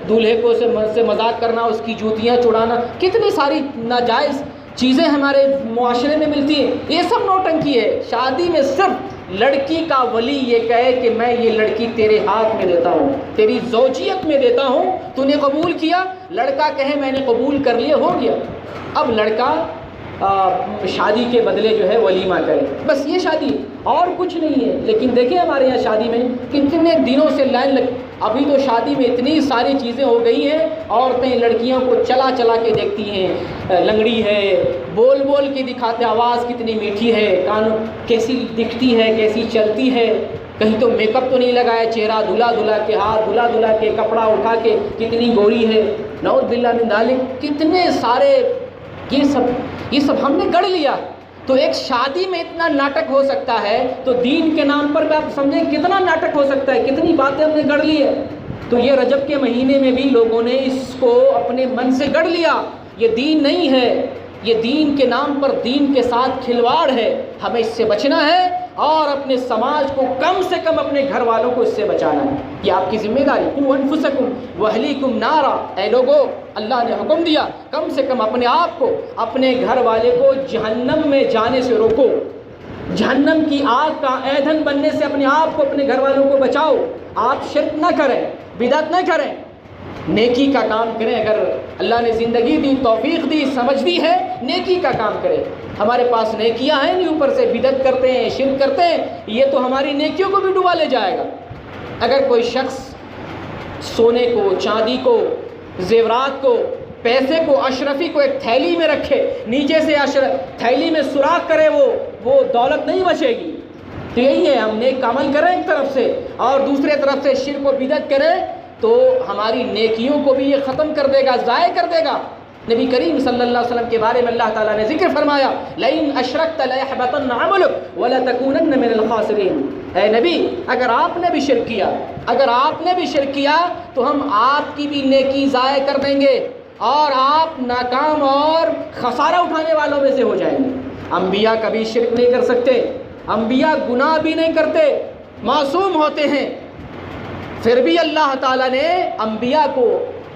دولہے کو سے مذاق کرنا، اس کی جوتیاں چڑانا، کتنی ساری ناجائز چیزیں ہمارے معاشرے میں ملتی ہیں۔ یہ سب نوٹنکی ہے۔ شادی میں صرف لڑکی کا ولی یہ کہے کہ میں یہ لڑکی تیرے ہاتھ میں دیتا ہوں، تیری زوجیت میں دیتا ہوں، تو نے قبول کیا، لڑکا کہے میں نے قبول کر لیا، ہو گیا۔ اب لڑکا شادی کے بدلے جو ہے ولیمہ کرے، بس یہ شادی، اور کچھ نہیں ہے۔ لیکن دیکھیں ہمارے یہاں شادی میں کتنے دنوں سے لائن لگ، ابھی تو شادی میں اتنی ساری چیزیں ہو گئی ہیں، عورتیں لڑکیوں کو چلا چلا کے دیکھتی ہیں، لنگڑی ہے، بول بول کے دکھاتے، آواز کتنی میٹھی ہے، کان کیسی دکھتی ہے، کیسی چلتی ہے، کہیں تو میک اپ تو نہیں لگایا، چہرہ دھلا دھلا کے، ہاتھ دھلا دھلا کے، کپڑا اٹھا کے، کتنی گوری ہے، نعوذ باللہ من ذالک، کتنے سارے، یہ سب ہم نے گڑھ لیا۔ تو ایک شادی میں اتنا ناٹک ہو سکتا ہے تو دین کے نام پر آپ سمجھیں کتنا ناٹک ہو سکتا ہے، کتنی باتیں ہم نے گڑھ لی ہے۔ تو یہ رجب کے مہینے میں بھی لوگوں نے اس کو اپنے من سے گڑھ لیا، یہ دین نہیں ہے، یہ دین کے نام پر دین کے ساتھ کھلواڑ ہے، ہمیں اس سے بچنا ہے اور اپنے سماج کو کم سے کم اپنے گھر والوں کو اس سے بچانا ہے۔ یہ آپ کی ذمہ داری، قوا انفسکم واہلیکم نارا، اے لوگو اللہ نے حکم دیا کم سے کم اپنے آپ کو، اپنے گھر والے کو جہنم میں جانے سے روکو، جہنم کی آگ کا ایندھن بننے سے اپنے آپ کو، اپنے گھر والوں کو بچاؤ۔ آپ شرک نہ کریں، بدعت نہ کریں، نیکی کا کام کریں. اگر اللہ نے زندگی دی، توفیق دی، سمجھ دی ہے، نیکی کا کام کریں. ہمارے پاس نیکیاں ہیں نہیں، اوپر سے بدعت کرتے ہیں، شرک کرتے ہیں، یہ تو ہماری نیکیوں کو بھی ڈبا لے جائے گا. اگر کوئی شخص سونے کو، چاندی کو، زیورات کو، پیسے کو، اشرفی کو ایک تھیلی میں رکھے، نیچے سے تھیلی میں سوراخ کرے، وہ دولت نہیں بچے گی. تو یہی ہے، ہم نیک عمل کریں ایک طرف سے اور دوسرے طرف سے شرک و بدعت کریں تو ہماری نیکیوں کو بھی یہ ختم کر دے گا، ضائع کر دے گا. نبی کریم صلی اللہ علیہ وسلم کے بارے میں اللہ تعالیٰ نے ذکر فرمایا لئن اشرکت لیحبطن عملک ولتکونن من الخاسرین. اے نبی، اگر آپ نے بھی شرک کیا تو ہم آپ کی بھی نیکی ضائع کر دیں گے اور آپ ناکام اور خسارہ اٹھانے والوں میں سے ہو جائیں گے. انبیاء کبھی شرک نہیں کر سکتے، انبیاء گناہ بھی نہیں کرتے، معصوم ہوتے ہیں. پھر بھی اللہ تعالیٰ نے انبیاء کو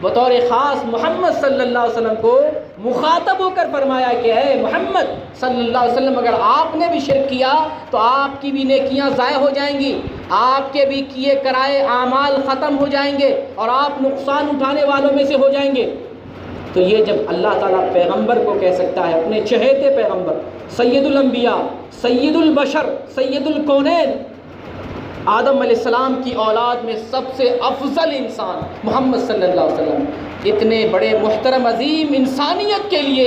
بطور خاص محمد صلی اللہ علیہ وسلم کو مخاطب ہو کر فرمایا کہ اے محمد صلی اللہ علیہ وسلم، اگر آپ نے بھی شرک کیا تو آپ کی بھی نیکیاں ضائع ہو جائیں گی، آپ کے بھی کیے کرائے اعمال ختم ہو جائیں گے اور آپ نقصان اٹھانے والوں میں سے ہو جائیں گے. تو یہ جب اللہ تعالیٰ پیغمبر کو کہہ سکتا ہے، اپنے چہیتے پیغمبر، سید الانبیاء، سید البشر، سید الکونین، آدم علیہ السلام کی اولاد میں سب سے افضل انسان محمد صلی اللہ علیہ وسلم، اتنے بڑے محترم عظیم انسانیت کے لیے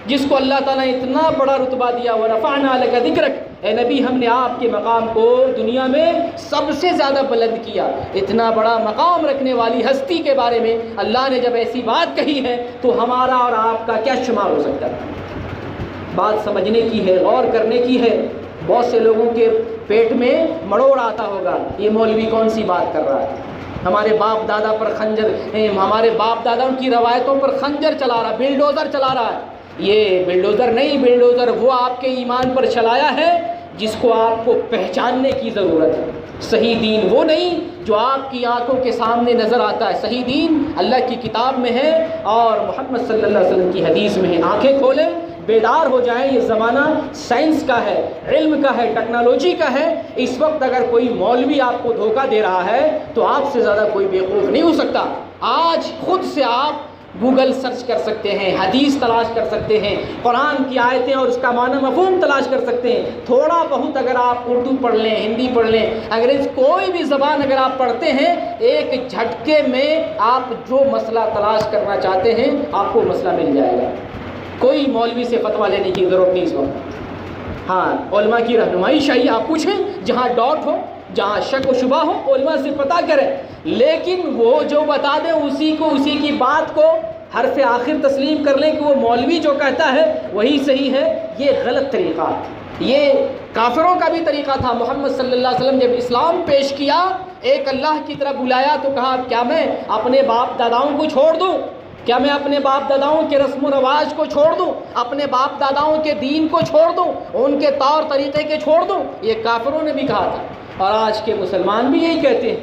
جس کو اللہ تعالیٰ نے اتنا بڑا رتبہ دیا، وَرَفَعْنَا لَكَ ذِكْرَكَ، اے نبی ہم نے آپ کے مقام کو دنیا میں سب سے زیادہ بلند کیا. اتنا بڑا مقام رکھنے والی ہستی کے بارے میں اللہ نے جب ایسی بات کہی ہے تو ہمارا اور آپ کا کیا شمار ہو سکتا ہے؟ بات سمجھنے کی ہے، غور کرنے کی ہے. بہت سے لوگوں کے پیٹ میں مڑوڑ آتا ہوگا، یہ مولوی کون سی بات کر رہا ہے، ہمارے باپ دادا پر خنجر، ہمارے باپ دادا ان کی روایتوں پر خنجر چلا رہا، بلڈوزر چلا رہا ہے. یہ بلڈوزر نہیں، بلڈوزر وہ آپ کے ایمان پر چلایا ہے جس کو آپ کو پہچاننے کی ضرورت ہے. صحیح دین وہ نہیں جو آپ کی آنکھوں کے سامنے نظر آتا ہے. صحیح دین اللہ کی کتاب میں ہے اور محمد صلی اللہ علیہ وسلم کی حدیث میں ہے. آنکھیں کھولیں، بیدار ہو جائیں. یہ زمانہ سائنس کا ہے، علم کا ہے، ٹیکنالوجی کا ہے. اس وقت اگر کوئی مولوی آپ کو دھوکہ دے رہا ہے تو آپ سے زیادہ کوئی بیوقوف نہیں ہو سکتا. آج خود سے آپ گوگل سرچ کر سکتے ہیں، حدیث تلاش کر سکتے ہیں، قرآن کی آیتیں اور اس کا معنی مفہوم تلاش کر سکتے ہیں. تھوڑا بہت اگر آپ اردو پڑھ لیں، ہندی پڑھ لیں، انگریزی کوئی بھی زبان اگر آپ پڑھتے ہیں، ایک جھٹکے میں آپ جو مسئلہ تلاش کرنا چاہتے ہیں آپ کو مسئلہ مل جائے گا. کوئی مولوی سے فتویٰ لینے کی ضرورت نہیں اس وقت. ہاں، علماء کی رہنمائی چاہیے. آپ پوچھیں جہاں ڈاؤٹ ہو، جہاں شک و شبہ ہو، علماء سے پتہ کریں. لیکن وہ جو بتا دیں اسی کی بات کو حرف آخر تسلیم کر لیں کہ وہ مولوی جو کہتا ہے وہی صحیح ہے، یہ غلط طریقہ. یہ کافروں کا بھی طریقہ تھا. محمد صلی اللہ علیہ وسلم جب اسلام پیش کیا، ایک اللہ کی طرف بلایا تو کہا کیا میں اپنے باپ داداؤں کو چھوڑ دوں؟ کیا میں اپنے باپ داداؤں کے رسم و رواج کو چھوڑ دوں؟ اپنے باپ داداؤں کے دین کو چھوڑ دوں؟ ان کے طور طریقے کے چھوڑ دوں؟ یہ کافروں نے بھی کہا تھا اور آج کے مسلمان بھی یہی کہتے ہیں.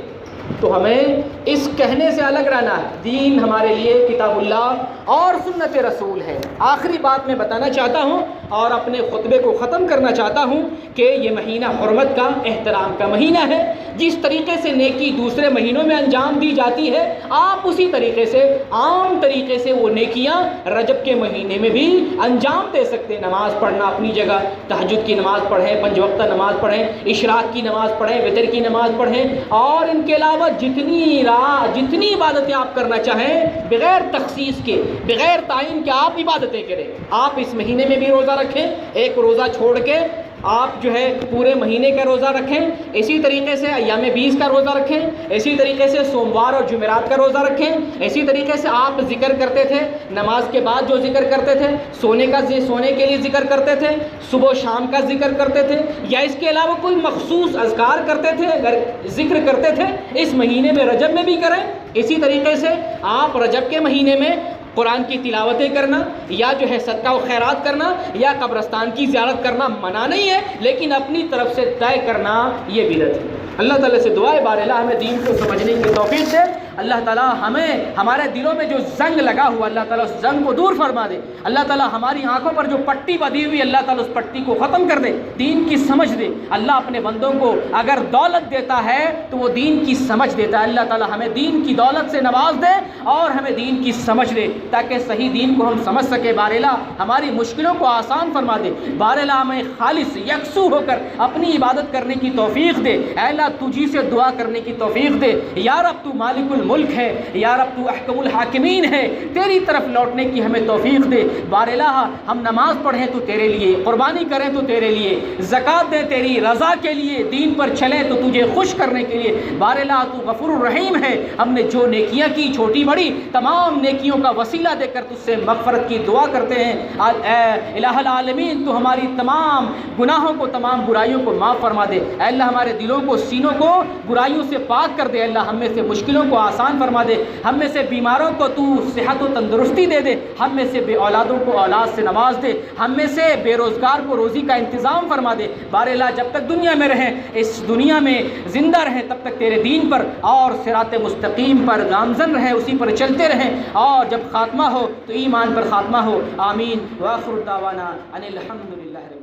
تو ہمیں اس کہنے سے الگ رہنا ہے. دین ہمارے لیے کتاب اللہ اور سنت رسول ہے. آخری بات میں بتانا چاہتا ہوں اور اپنے خطبے کو ختم کرنا چاہتا ہوں کہ یہ مہینہ حرمت کا، احترام کا مہینہ ہے. جس طریقے سے نیکی دوسرے مہینوں میں انجام دی جاتی ہے، آپ اسی طریقے سے عام طریقے سے وہ نیکیاں رجب کے مہینے میں بھی انجام دے سکتے ہیں. نماز پڑھنا اپنی جگہ، تہجد کی نماز پڑھیں، 5 وقتہ نماز پڑھیں، اشراق کی نماز پڑھیں، وتر کی نماز پڑھیں، اور ان کے علاوہ جتنی عبادتیں آپ کرنا چاہیں بغیر تخصیص کے، بغیر تعین کے آپ عبادتیں کریں. آپ اس مہینے میں بھی روزہ رکھیں، ایک روزہ چھوڑ کے آپ جو ہے پورے مہینے کا روزہ رکھیں. اسی طریقے سے ایام 20 کا روزہ رکھیں. اسی طریقے سے سوموار اور جمعرات کا روزہ رکھیں. اسی طریقے سے آپ ذکر کرتے تھے نماز کے بعد، جو ذکر کرتے تھے، سونے کے لیے ذکر کرتے تھے، صبح و شام کا ذکر کرتے تھے، یا اس کے علاوہ کوئی مخصوص اذکار کرتے تھے، اگر ذکر کرتے تھے اس مہینے میں رجب میں بھی کریں. اسی طریقے سے آپ رجب کے مہینے میں قرآن کی تلاوتیں کرنا یا جو ہے صدقہ و خیرات کرنا یا قبرستان کی زیارت کرنا منع نہیں ہے، لیکن اپنی طرف سے طے کرنا یہ بدعت ہے. اللہ تعالیٰ سے دعا ہے بار الہ ہمیں دین کو سمجھنے کی توفیق دے. اللہ تعالیٰ ہمیں ہمارے دلوں میں جو زنگ لگا ہوا اللہ تعالیٰ اس زنگ کو دور فرما دے، اللہ تعالیٰ ہماری آنکھوں پر جو پٹی بدی ہوئی اللہ تعالیٰ اس پٹی کو ختم کر دے، دین کی سمجھ دے۔ اللہ اپنے بندوں کو اگر دولت دیتا ہے تو وہ دین کی سمجھ دیتا ہے، اللہ تعالیٰ ہمیں دین کی دولت سے نواز دے اور ہمیں دین کی سمجھ دے تاکہ صحیح دین کو ہم سمجھ سکے۔ بار الہ ہماری مشکلوں کو آسان فرما دے، بار الہ ہمیں خالص یکسو ہو کر اپنی عبادت کرنے کی توفیق دے، اے اللہ تجھی سے دعا کرنے کی توفیق دے۔ یا رب تو مالک الملک ہے، یا رب تو احکم الحاکمین ہے، تیری طرف لوٹنے کی ہمیں توفیق دے۔ بار الہ ہم نماز پڑھیں تو تیرے لیے، قربانی کریں تو تیرے لیے، زکوٰۃ دیں تیری رضا کے لیے، دین پر چلیں تو تجھے خوش کرنے کے لیے۔ بار الہ تو غفور الرحیم ہے، ہم نے جو نیکیاں کی چھوٹی بڑی تمام نیکیوں کا وسیلہ دے کر تجھ سے مغفرت کی دعا کرتے ہیں۔ اے الہ العالمین تو ہماری تمام گناہوں کو تمام برائیوں کو معاف فرما دے، اے اللہ ہمارے دلوں کو سینوں کو برائیوں سے پاک کر دے، اللہ ہم میں سے مشکلوں کو آسان فرما دے، ہم میں سے بیماروں کو تو صحت و تندرستی دے دے، ہم میں سے بے اولادوں کو اولاد سے نواز دے، ہم میں سے بے روزگار کو روزی کا انتظام فرما دے۔ بار الہ جب تک دنیا میں رہیں، اس دنیا میں زندہ رہیں، تب تک تیرے دین پر اور صراط مستقیم پر گامزن رہیں، اسی پر چلتے رہیں، اور جب خاتمہ ہو تو ایمان پر خاتمہ ہو۔ آمین۔ وآخر دعوانا ان الحمد للہ۔